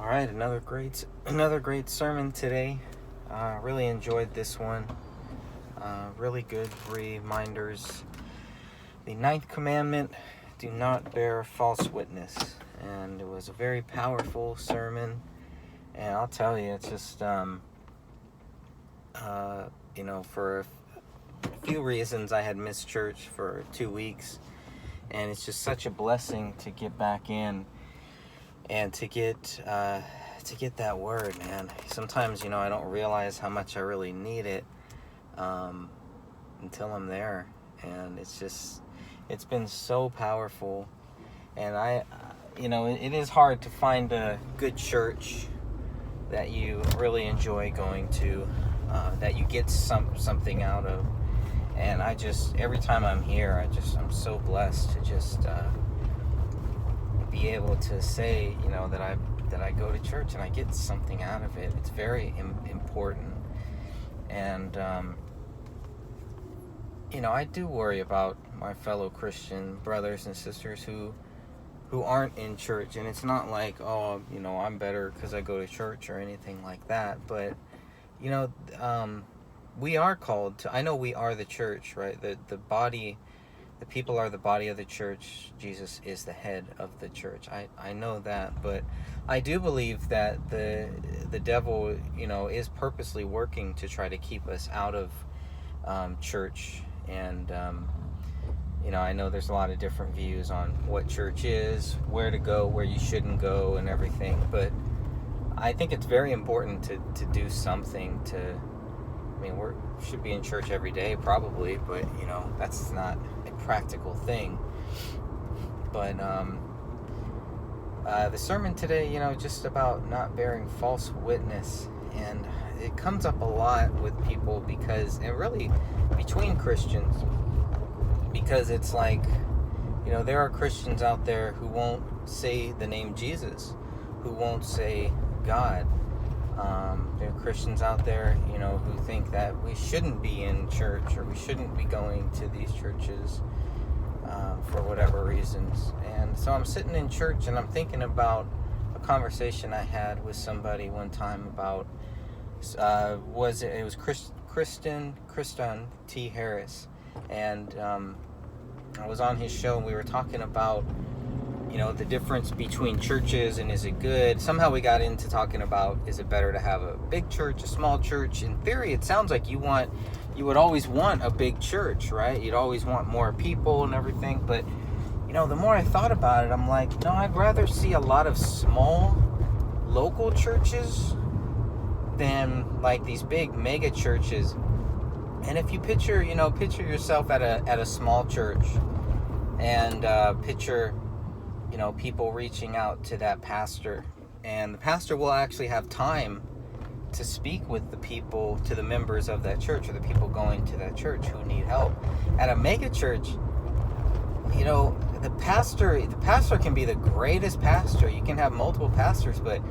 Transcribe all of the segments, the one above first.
All right, another great sermon today. Really enjoyed this one. Really good reminders. The ninth commandment: do not bear false witness. And it was a very powerful sermon. And I'll tell you, it's just for a few reasons I had missed church for 2 weeks, and it's just such a blessing to get back in. And to get that word, man. Sometimes, I don't realize how much I really need it until I'm there. And it's been so powerful. And it is hard to find a good church that you really enjoy going to, that you get something out of. And every time I'm here, I'm so blessed to just be able to say, that I go to church and I get something out of it. It's very important. And, I do worry about my fellow Christian brothers and sisters who aren't in church. And it's not like, I'm better because I go to church or anything like that. But, we are called to, I know we are the church, right? The body. The people are the body of the church. Jesus is the head of the church. I know that, but I do believe that the devil, is purposely working to try to keep us out of church. And, I know there's a lot of different views on what church is, where to go, where you shouldn't go, and everything. But I think it's very important to do something to... we should be in church every day, probably, but, that's not a practical thing. But, the sermon today, just about not bearing false witness, and it comes up a lot with people and really between Christians, because it's like, there are Christians out there who won't say the name Jesus, who won't say God. There are Christians out there, who think that we shouldn't be in church or we shouldn't be going to these churches for whatever reasons. And so I'm sitting in church and I'm thinking about a conversation I had with somebody one time about, it was Kristen T. Harris. And I was on his show and we were talking about the difference between churches and is it good. Somehow we got into talking about, is it better to have a big church, a small church? In theory, it sounds like you would always want a big church, right? You'd always want more people and everything. But, the more I thought about it, I'm like, no, I'd rather see a lot of small local churches than like these big mega churches. And if you picture yourself at a small church and picture people reaching out to that pastor, and the pastor will actually have time to speak with the people, to the members of that church or the people going to that church who need help. At a mega church, the pastor can be the greatest pastor. You can have multiple pastors, but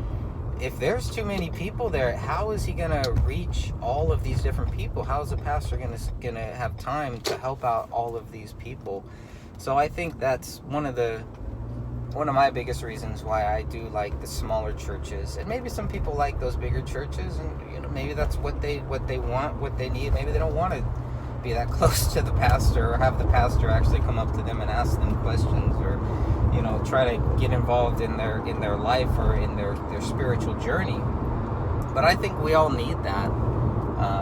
if there's too many people there, how is he going to reach all of these different people? How is the pastor going to have time to help out all of these people? So I think that's one of my biggest reasons why I do like the smaller churches. And maybe some people like those bigger churches, and maybe that's what they want, what they need. Maybe they don't want to be that close to the pastor or have the pastor actually come up to them and ask them questions, or try to get involved in their life or in their spiritual journey. But I think we all need that.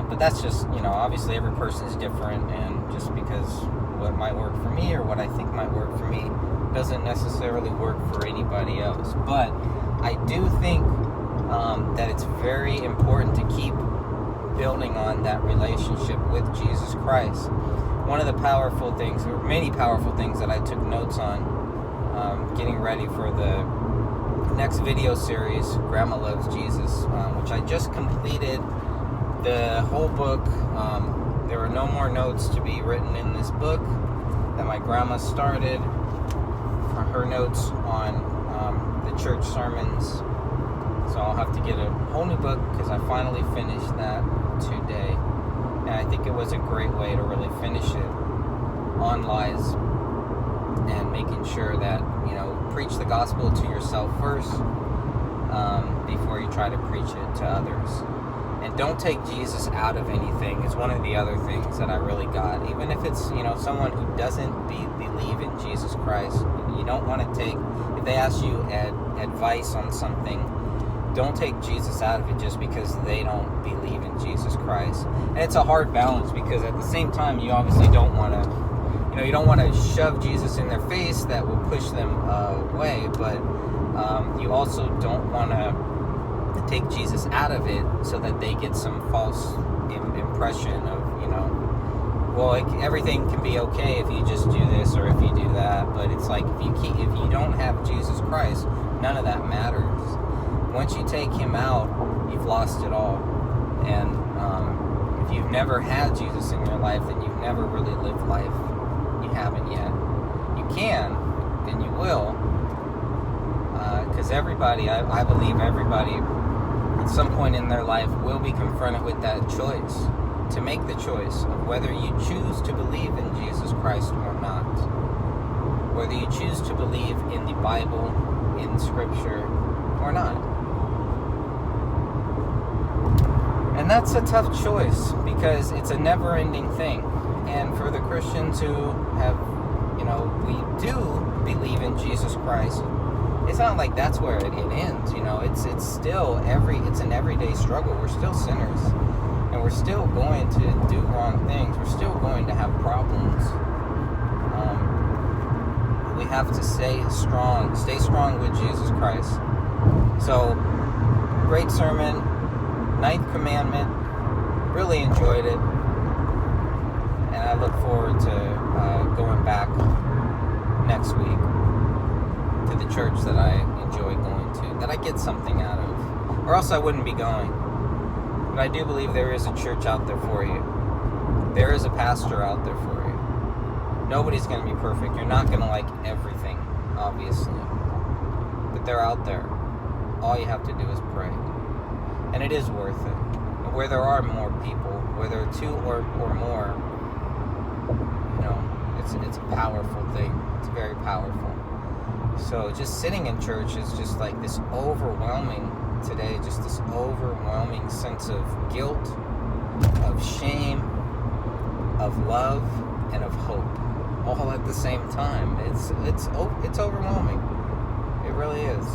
But that's just, obviously every person is different, and just because what might work for me or what I think might work for me doesn't necessarily work for anybody else. But I do think that it's very important to keep building on that relationship with Jesus Christ. One of the powerful things, or many powerful things that I took notes on getting ready for the next video series, Grandma Loves Jesus, which I just completed the whole book. There were no more notes to be written in this book that my grandma started for her notes on the church sermons. So I'll have to get a whole new book because I finally finished that today. And I think it was a great way to really finish it on lies and making sure that, preach the gospel to yourself first, before you try to preach it to others. And don't take Jesus out of anything is one of the other things that I really got. Even if it's, someone who doesn't believe in Jesus Christ, you don't want to take, if they ask you advice on something, don't take Jesus out of it just because they don't believe in Jesus Christ. And it's a hard balance, because at the same time, you obviously don't want to, you don't want to shove Jesus in their face. That will push them away. But you also don't want to take Jesus out of it so that they get some false impression of, well, everything can be okay if you just do this or if you do that. But it's like, if you don't have Jesus Christ, none of that matters. Once you take him out, you've lost it all. And if you've never had Jesus in your life, then you've never really lived life. You haven't yet. You can, and you will, because everybody, I believe everybody at some point in their life will be confronted with that choice, to make the choice of whether you choose to believe in Jesus Christ or not, whether you choose to believe in the Bible, in Scripture, or not. And that's a tough choice, because it's a never-ending thing. And for the Christians who have, we do believe in Jesus Christ, it's not like that's where it ends. It's still it's an everyday struggle. We're still sinners, and we're still going to do wrong things. We're still going to have problems. We have to stay strong with Jesus Christ. So, great sermon, 9th commandment. Really enjoyed it, and I look forward to going back next week to the church that I enjoy going to, that I get something out of, or else I wouldn't be going. But I do believe there is a church out there for you. There is a pastor out there for you. Nobody's going to be perfect. You're not going to like everything, obviously, but they're out there. All you have to do is pray, and it is worth it. And where there are more people, where there are two or more, it's a powerful thing. It's very powerful. So just sitting in church is just like this overwhelming today, just this overwhelming sense of guilt, of shame, of love, and of hope, all at the same time. It's overwhelming. It really is.